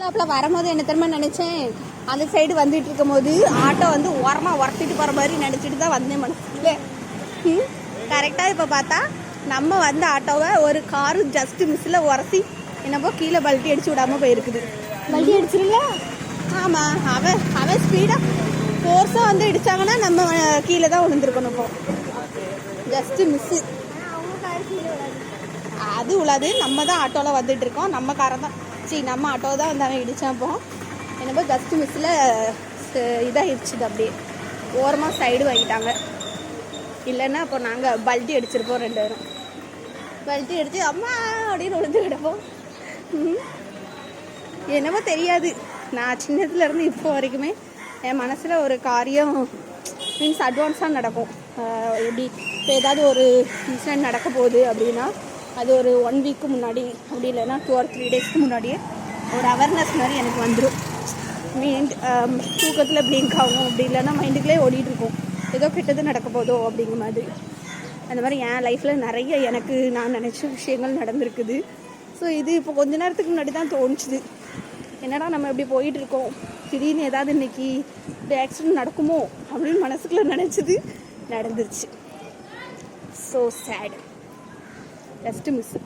அப்போ வரும்போது என்ன தெரியுமா நினச்சேன், அந்த சைடு வந்துட்டு இருக்கும் போது ஆட்டோ வந்து ஓரமாக உரத்திட்டு போகிற மாதிரி நினச்சிட்டு தான் வந்தேன் மனசுல. கரெக்டாக இப்போ பார்த்தா நம்ம வந்த ஆட்டோவை ஒரு காரு ஜஸ்ட்டு மிஸ்ஸில் உரசி என்னப்போ கீழே பல்ட்டி அடிச்சு விடாமல் போயிருக்குது. பல்ட்டி அடிச்சிருல? ஆமாம், அவன் ஸ்பீடாக ஃபோர்ஸாக வந்து இடித்தாங்கன்னா நம்ம கீழே தான் விழுந்துருக்கணும். இப்போ ஜஸ்ட்டு மிஸ்ஸு. அது உள்ளது, நம்ம தான் ஆட்டோவில் வந்துட்டு இருக்கோம். நம்ம காரம் தான் நம்ம ஆட்டோ தான் வந்து அவன் இடித்தான். அப்போ என்னப்போ ஜஸ்ட்டு மிஸ்ஸில் இதாகிடுச்சுது. அப்படியே ஓரமாக சைடு வாங்கிட்டாங்க. இல்லைன்னா அப்போ நாங்கள் பல்ட்டி அடிச்சிருப்போம். 2 பேரும் பல்ட்டி அடித்து அம்மா அப்படின்னு விழுந்து கிடப்போம். என்னமோ தெரியாது, நான் சின்னதுலேருந்து இப்போ வரைக்குமே என் மனசில் ஒரு காரியம் மீன்ஸ் அட்வான்ஸாக நடக்கும். எப்படி இப்போ ஏதாவது ஒரு இன்சிடென்ட் நடக்க போகுது அப்படின்னா அது ஒரு 1 வீக்கு முன்னாடி, அப்படி இல்லைன்னா 2 or 3 டேஸ்க்கு முன்னாடியே ஒரு அவேர்னஸ் மாதிரி எனக்கு வந்துடும். தூக்கத்தில் பிளிங்க் ஆகும், அப்படி இல்லைன்னா மைண்டுக்குள்ளே ஓடிட்டுருக்கும் ஏதோ கெட்டது நடக்க போதோ அப்படிங்கிற மாதிரி. அந்த மாதிரி என் லைஃப்பில் நிறைய எனக்கு நான் நினச்ச விஷயங்கள் நடந்திருக்குது. ஸோ இது இப்போ கொஞ்ச நேரத்துக்கு முன்னாடி தான் தோணுச்சுது, என்னடா நம்ம எப்படி போயிட்டுருக்கோம், திடீர்னு ஏதாவது இன்றைக்கி இப்படி ஆக்சிடென்ட் நடக்குமோ அப்படின்னு மனசுக்குள்ளே நினச்சிது. நடந்துருச்சு. So sad. Just miss.